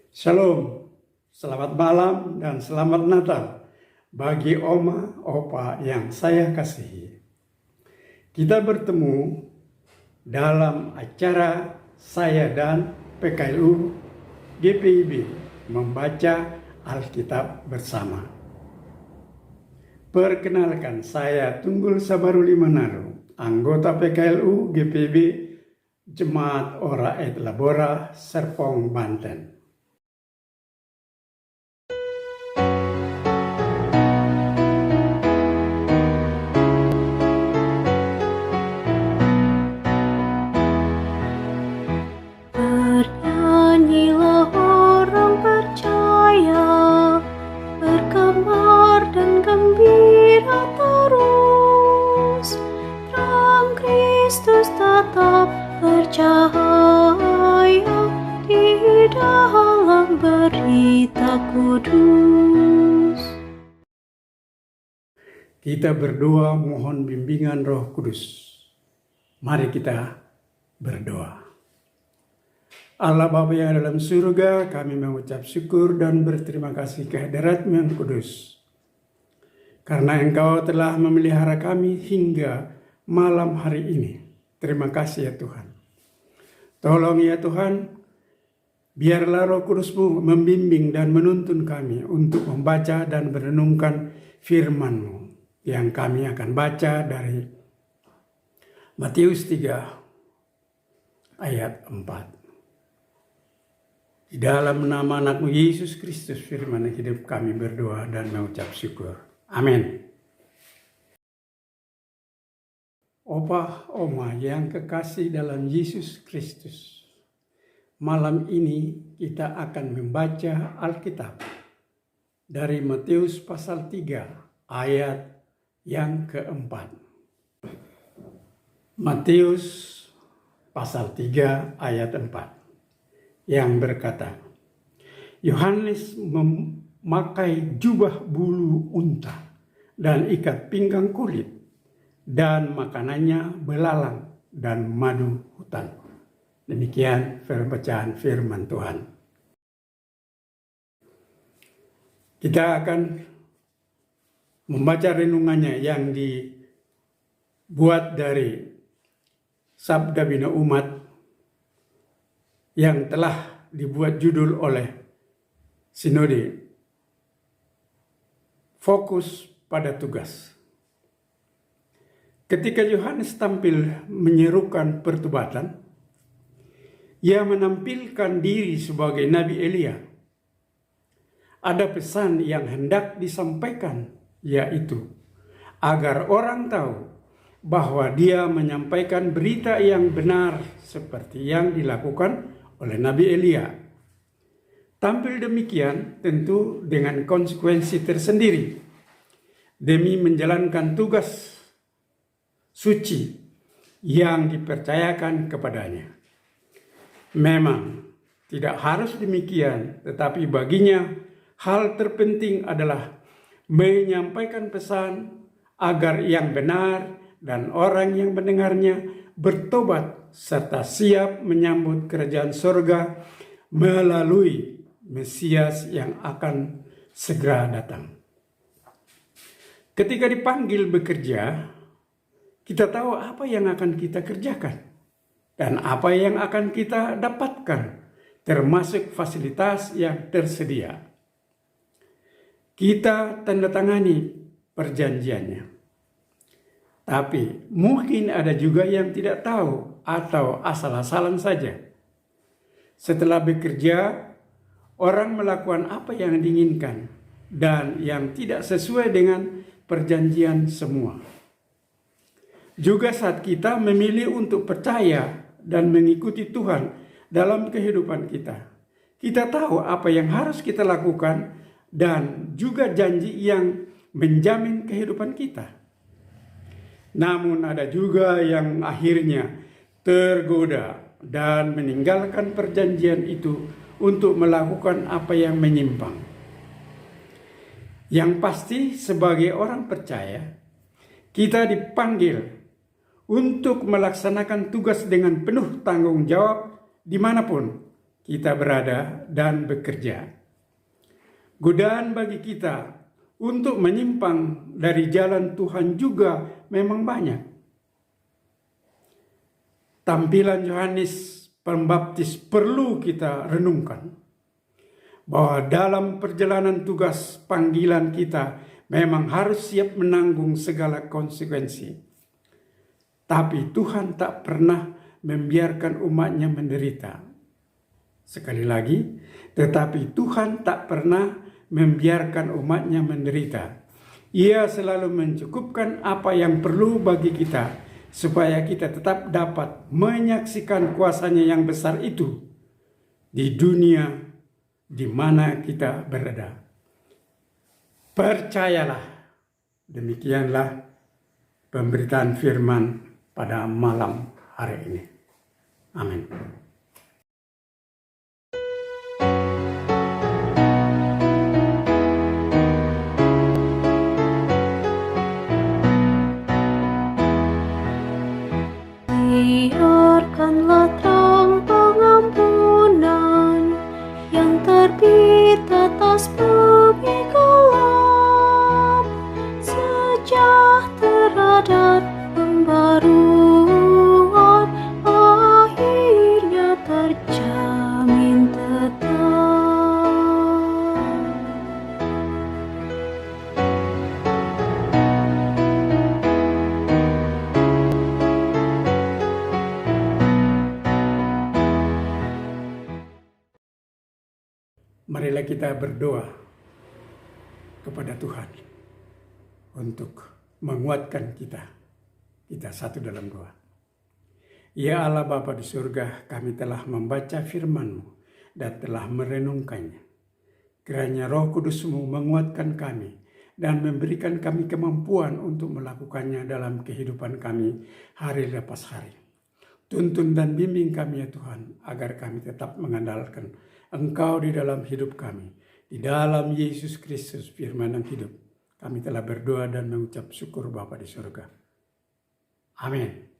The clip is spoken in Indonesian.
Shalom, selamat malam dan selamat Natal bagi oma, opa yang saya kasihi. Kita bertemu dalam acara saya dan PKLU GPIB membaca Alkitab bersama. Perkenalkan, saya Tunggul Sabaruli Manado, anggota PKLU GPIB Jemaat Ora et Labora, Serpong, Banten. Bernyanyilah orang percaya, berkamar dan gembira terus. Terang Kristus tetap bercahaya di dalam berita kudus. Kita berdoa mohon bimbingan Roh Kudus. Mari kita berdoa. Allah Bapa yang dalam surga, kami mengucap syukur dan berterima kasih kehadirat-Mu yang kudus. Karena Engkau telah memelihara kami hingga malam hari ini. Terima kasih ya Tuhan. Tolong ya Tuhan, biarlah Roh Kudus-Mu membimbing dan menuntun kami untuk membaca dan merenungkan firman-Mu yang kami akan baca dari Matius 3 ayat 4. Di dalam nama anak-Mu Yesus Kristus firman hidup kami berdoa dan mengucap syukur. Amin. Opa, oma yang kekasih dalam Yesus Kristus, malam ini kita akan membaca Alkitab dari Matius pasal 3 ayat yang keempat. Matius pasal 3 ayat 4. Yang berkata, Yohanes memakai jubah bulu unta dan ikat pinggang kulit, dan makanannya belalang dan madu hutan. Demikian pembacaan firman Tuhan. Kita akan membaca renungannya yang dibuat dari Sabda Bina Umat yang telah dibuat judul oleh Sinode, Fokus pada Tugas. Ketika Yohanes tampil menyerukan pertobatan, ia menampilkan diri sebagai Nabi Elia. Ada pesan yang hendak disampaikan, yaitu agar orang tahu bahwa dia menyampaikan berita yang benar seperti yang dilakukan oleh Nabi Elia. Tampil demikian tentu dengan konsekuensi tersendiri demi menjalankan tugas suci yang dipercayakan kepadanya. Memang tidak harus demikian, tetapi baginya hal terpenting adalah menyampaikan pesan agar yang benar dan orang yang mendengarnya bertobat serta siap menyambut kerajaan surga melalui Mesias yang akan segera datang. Ketika dipanggil bekerja, kita tahu apa yang akan kita kerjakan dan apa yang akan kita dapatkan, termasuk fasilitas yang tersedia. Kita tanda tangani perjanjiannya. Tapi mungkin ada juga yang tidak tahu atau asal-asalan saja. Setelah bekerja, orang melakukan apa yang diinginkan dan yang tidak sesuai dengan perjanjian semua. Juga saat kita memilih untuk percaya dan mengikuti Tuhan dalam kehidupan kita, kita tahu apa yang harus kita lakukan dan juga janji yang menjamin kehidupan kita. Namun ada juga yang akhirnya tergoda dan meninggalkan perjanjian itu untuk melakukan apa yang menyimpang. Yang pasti sebagai orang percaya, kita dipanggil untuk melaksanakan tugas dengan penuh tanggung jawab dimanapun kita berada dan bekerja. Godaan bagi kita untuk menyimpang dari jalan Tuhan juga memang banyak. Tampilan Yohanes Pembaptis perlu kita renungkan, bahwa dalam perjalanan tugas panggilan kita memang harus siap menanggung segala konsekuensi. Tapi Tuhan tak pernah membiarkan umatnya menderita. Sekali lagi, tetapi Tuhan tak pernah membiarkan umatnya menderita. Ia selalu mencukupkan apa yang perlu bagi kita, supaya kita tetap dapat menyaksikan kuasa-Nya yang besar itu di dunia di mana kita berada. Percayalah, demikianlah pemberitaan firman pada malam hari ini. Amin. Biarkanlah terang pengampunan yang terbit atas bumi gelap, sejahtera dan pembaruan akhirnya terjamin tetap. Marilah kita berdoa kepada Tuhan untuk menguatkan kita. Kita satu dalam doa. Ya Allah Bapa di surga, kami telah membaca firman-Mu dan telah merenungkannya. Kiranya Roh Kudus-Mu menguatkan kami dan memberikan kami kemampuan untuk melakukannya dalam kehidupan kami hari lepas hari. Tuntun dan bimbing kami ya Tuhan, agar kami tetap mengandalkan Engkau di dalam hidup kami. Di dalam Yesus Kristus firman yang hidup, kami telah berdoa dan mengucap syukur Bapa di surga. Amin.